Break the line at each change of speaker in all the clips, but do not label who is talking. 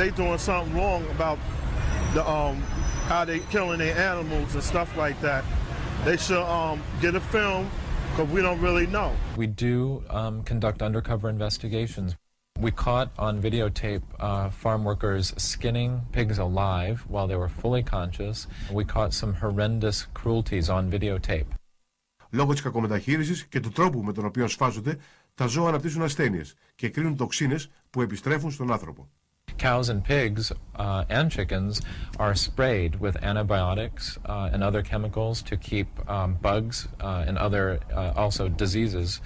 they doing something wrong about the how they killing their animals and stuff like that. They should get a film because we don't really know.
We do conduct undercover investigations. We caught on videotape farm workers skinning pigs alive while they were fully conscious. We caught some horrendous cruelties on videotape.
Λόγω της κακομεταχείρισης και του τρόπου με τον οποίο σφάζονται, τα ζώα αναπτύσσουν ασθένειες και εκρίνουν τοξίνες που επιστρέφουν στον άνθρωπο.
Cows and pigs and chickens are sprayed with antibiotics and other chemicals to keep bugs and other also diseases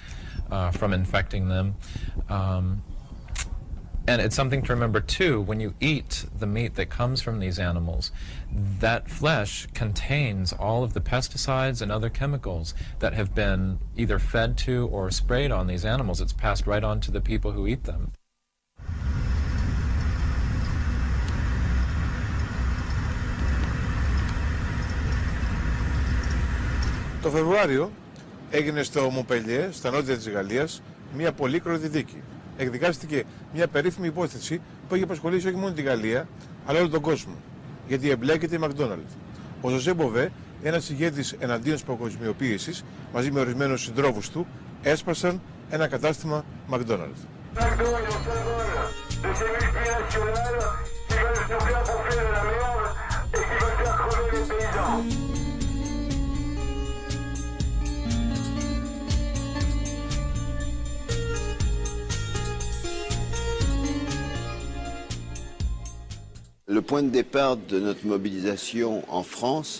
from infecting them. And it's something to remember too, when you eat the meat that comes from these animals, that flesh contains all of the pesticides and other chemicals that have been either fed to or sprayed on these animals. It's passed right on to the people who eat them.
Το Φεβρουάριο έγινε στο Μομπελιέ, στα νότια της Γαλλίας, μια πολύκροτη δίκη. Εκδικάστηκε μια περίφημη υπόθεση που έχει απασχολήσει όχι μόνο τη Γαλλία, αλλά όλο τον κόσμο. Γιατί εμπλέκεται η McDonald's. Ο Ζωζέ Μποβέ, ένας ηγέτης εναντίον της παγκοσμιοποίησης, μαζί με ορισμένους συντρόφους του, έσπασαν ένα κατάστημα McDonald's.
Le point de départ de notre mobilisation en France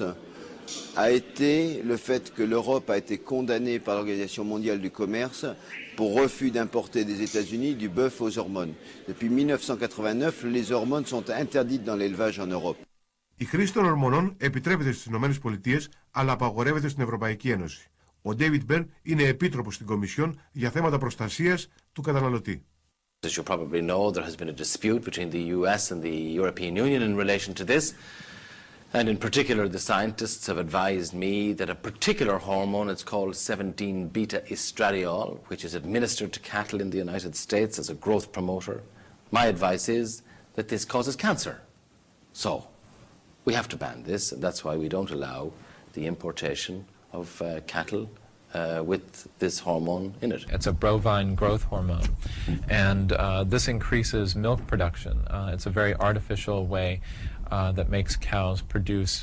a été le fait que l'Europe a été condamnée par l'Organisation mondiale du commerce pour refus d'importer des États-Unis du bœuf aux hormones. Depuis 1989, les hormones sont interdites dans l'élevage en Europe.
Η χρήση των ορμονών επιτρέπεται στις ΗΠΑ, αλλά απαγορεύεται στην Ευρωπαϊκή Ένωση. Ο David Byrne είναι επίτροπος στην Κομισιόν για θέματα προστασίας του καταναλωτή.
As you probably know, there has been a dispute between the US and the European Union in relation to this. And in particular, the scientists have advised me that a particular hormone, it's called 17-beta estradiol, which is administered to cattle in the United States as a growth promoter. My advice is that this causes cancer. So, we have to ban this, and that's why we don't allow the importation of cattle with this hormone in it.
It's a bovine growth hormone, and this increases milk production. It's a very artificial way that makes cows produce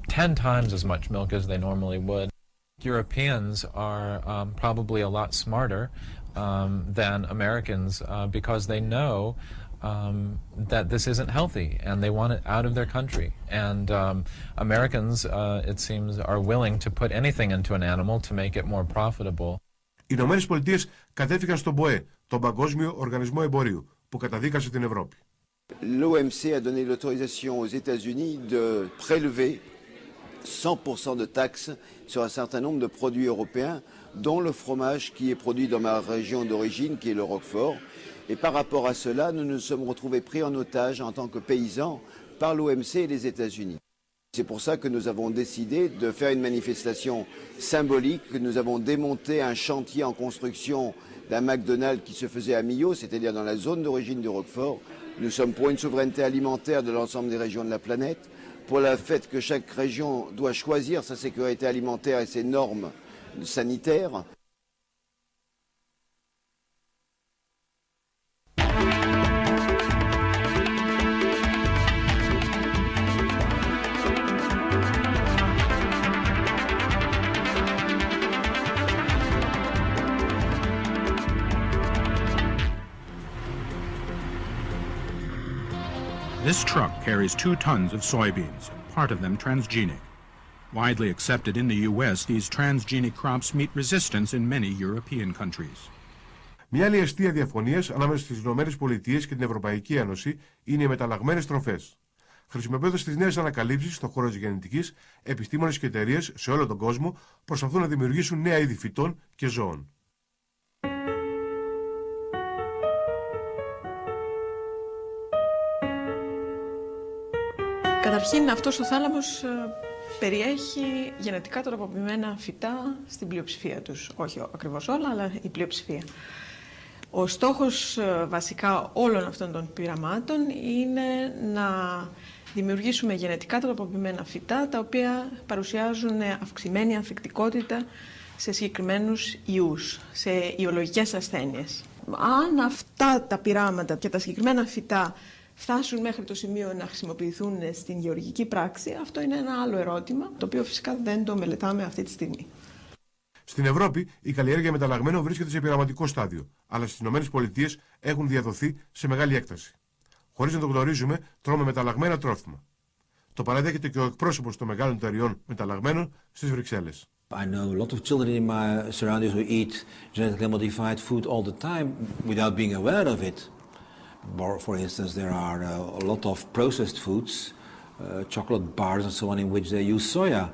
10 times as much milk as they normally would. Europeans are probably a lot smarter than Americans because they know that this isn't healthy and they want it out of their country. And Americans, it seems, are willing to put anything into an animal to make it more profitable.
Οι Ηνωμένες Πολιτείες κατέφυγαν στον ΠΟΕ, τον Παγκόσμιο Οργανισμό Εμπορίου, που καταδίκασε την Ευρώπη.
L'OMC a donné l'autorisation aux États-Unis de prélever 100% de taxes sur un certain nombre de produits européens, dont le fromage qui est produit dans ma région d'origine, qui est le Roquefort. Et par rapport à cela, nous nous sommes retrouvés pris en otage en tant que paysans par l'OMC et les États-Unis. C'est pour ça que nous avons décidé de faire une manifestation symbolique, que nous avons démonté un chantier en construction d'un McDonald's qui se faisait à Millau, c'est-à-dire dans la zone d'origine du Roquefort. Nous sommes pour une souveraineté alimentaire de l'ensemble des régions de la planète, pour le fait que chaque région doit choisir sa sécurité alimentaire et ses normes sanitaires.
This truck carries 2 tons of soybeans, part of them transgenic. Widely accepted in the U.S., these transgenic crops meet resistance in many European countries.
Μια άλλη αιστεία διαφωνίας ανάμεσα στις Ηνωμένες Πολιτείες και την Ευρωπαϊκή Ένωση είναι οι μεταλλαγμένες τροφές. Χρησιμοποιώντας τις νέες ανακαλύψεις στον χώρο της γενετικής, επιστήμονες και εταιρείες σε όλο τον κόσμο προσπαθούν να δημιουργήσουν νέα είδη φυτών και ζώων.
Καταρχήν, αυτός ο θάλαμος περιέχει γενετικά τροποποιημένα φυτά στην πλειοψηφία τους. Όχι ακριβώς όλα, αλλά η πλειοψηφία. Ο στόχος βασικά όλων αυτών των πειραμάτων είναι να δημιουργήσουμε γενετικά τροποποιημένα φυτά τα οποία παρουσιάζουν αυξημένη ανθεκτικότητα σε συγκεκριμένους ιούς, σε ιολογικές ασθένειες. Αν αυτά τα πειράματα και τα συγκεκριμένα φυτά φτάσουν μέχρι το σημείο να χρησιμοποιηθούν στην γεωργική πράξη, αυτό είναι ένα άλλο ερώτημα, το οποίο φυσικά δεν το μελετάμε αυτή τη στιγμή.
Στην Ευρώπη, η καλλιέργεια μεταλλαγμένων βρίσκεται σε πειραματικό στάδιο, αλλά στις ΗΠΑ έχουν διαδοθεί σε μεγάλη έκταση. Χωρίς να το γνωρίζουμε, τρώμε μεταλλαγμένα τρόφιμα. Το παραδέχεται και ο εκπρόσωπος των μεγάλων εταιριών μεταλλαγμένων στις Βρυξέλλες.
I know a lot of children in my surroundings who eat genetically modified food all the time without being aware of it. For instance, there are a lot of processed foods, chocolate bars and so on, in which they use soya.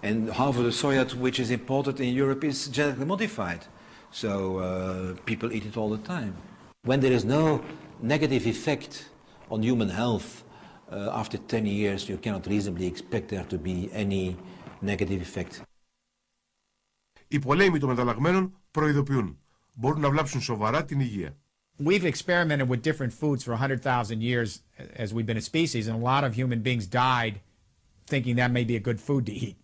And half of the soya which is imported in Europe is genetically modified. So people eat it all the time. When there is no negative effect on human health, after 10 years you cannot reasonably expect there to be any negative effect.
Οι πολέμοι των μεταλλαγμένων προειδοποιούν. Μπορούν να βλάψουν σοβαρά την υγεία.
We've experimented with different foods for 100,000 years as we've been a species, and a lot of human beings died thinking that may be a good food to eat.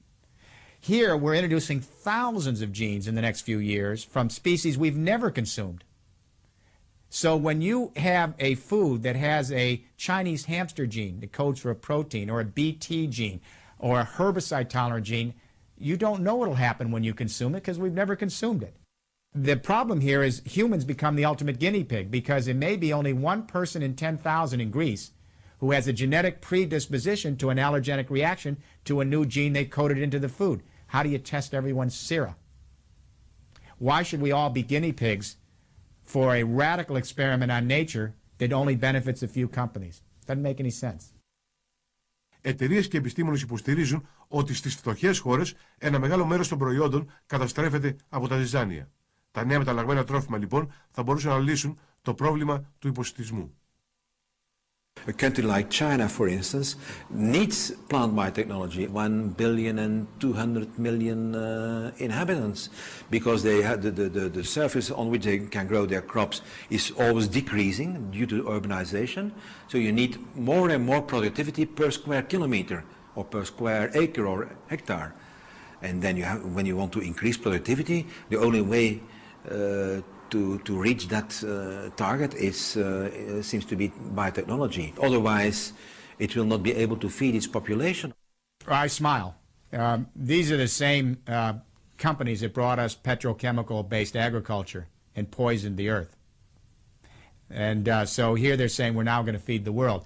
Here, we're introducing thousands of genes in the next few years from species we've never consumed. So when you have a food that has a Chinese hamster gene that codes for a protein, or a BT gene, or a herbicide-tolerant gene, you don't know what will happen when you consume it because we've never consumed it. The problem here is humans become the ultimate guinea pig because it may be only one person in 10,000 in Greece who has a genetic predisposition to an allergenic reaction to a new gene they coded into the food. How do you test everyone's sera? Why should we all be guinea pigs for a radical experiment on nature that only benefits a few companies? Doesn't make any sense.
Εταιρείες και επιστήμονες υποστηρίζουν ότι στις φτωχές χώρες ένα μεγάλο μέρος των προϊόντων καταστρέφεται από τα ζυζάνια. Τα νέα μεταλλαγμένα τρόφιμα λοιπόν θα μπορούσαν να λύσουν το πρόβλημα του υποσιτισμού.
A country like China, for instance, needs plant biotechnology, 1,200,000,000 inhabitants, because they have the surface on which they can grow their crops is always decreasing due to urbanization. So you need more and more productivity per square kilometer, or per square acre or hectare. And then you have, when you want to increase productivity, the only way to reach that target seems to be biotechnology. Otherwise, it will not be able to feed its population.
I smile. These are the same companies that brought us petrochemical-based agriculture and poisoned the earth. And so here they're saying we're now going to feed the world.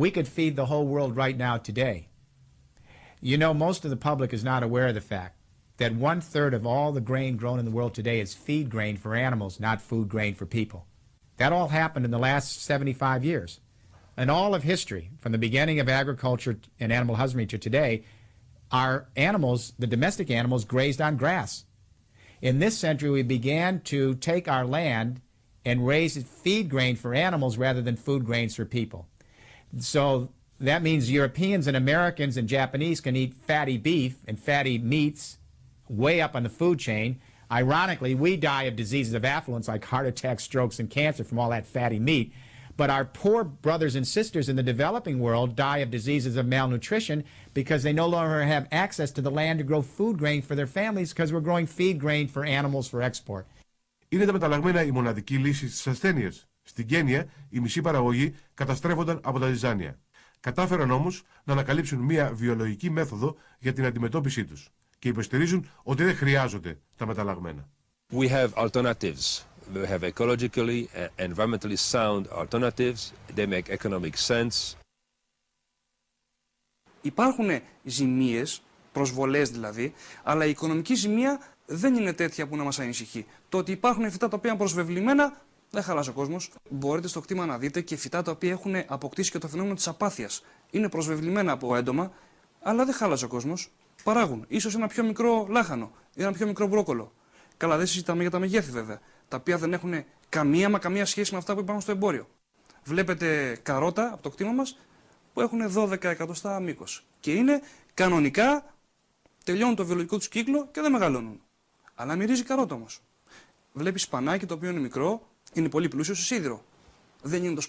We could feed the whole world right now today. You know, most of the public is not aware of the fact that 1/3 of all the grain grown in the world today is feed grain for animals, not food grain for people. That all happened in the last 75 years. In all of history, from the beginning of agriculture and animal husbandry to today, our animals, the domestic animals, grazed on grass. In this century, we began to take our land and raise feed grain for animals rather than food grains for people. So that means Europeans and Americans and Japanese can eat fatty beef and fatty meats way up on the food chain. Ironically, we die of diseases of affluence like heart attacks, strokes, and cancer from all that fatty meat. But our poor brothers and sisters in the developing world die of diseases of malnutrition because they no longer have access to the land to grow food grain for their families because we're growing feed grain for animals for export.
Είναι τα μεταλλαγμένα η μοναδική λύση στις ασθένειες. Στην Κένια, η μισή παραγωγή καταστρέφονταν από τα ζυζάνια. Κατάφεραν όμως να ανακαλύψουν μια βιολογική μέθοδο για την αντιμετώπιση τους και υποστηρίζουν ότι δεν χρειάζονται τα μεταλλαγμένα.
We have alternatives. We have ecologically and environmentally sound alternatives. They make economic sense.
Υπάρχουν ζημίες, προσβολές δηλαδή, αλλά η οικονομική ζημία δεν είναι τέτοια που να μας ανησυχεί. Το ότι υπάρχουν φυτά τα οποία είναι προσβεβλημένα, δεν χαλάσει ο κόσμος. Μπορείτε στο κτήμα να δείτε και φυτά τα οποία έχουν αποκτήσει και το φαινόμενο της απάθειας. Είναι προσβεβλημένα από έντομα, αλλά δεν χάλασε ο κόσμος. Παράγουν ίσως ένα πιο μικρό λάχανο ή ένα πιο μικρό μπρόκολο. Καλά, δεν συζητάμε για τα μεγέθη βέβαια, τα οποία δεν έχουν καμία σχέση με αυτά που υπάρχουν στο εμπόριο. Βλέπετε καρότα από το κτήμα μας που έχουν 12 εκατοστά μήκος. Και είναι κανονικά, τελειώνουν το βιολογικό τους κύκλο και δεν μεγαλώνουν. Αλλά μυρίζει καρότα όμως. Βλέπεις σπανάκι το οποίο είναι μικρό, είναι πολύ πλούσιο σε σίδηρο. Δεν είναι το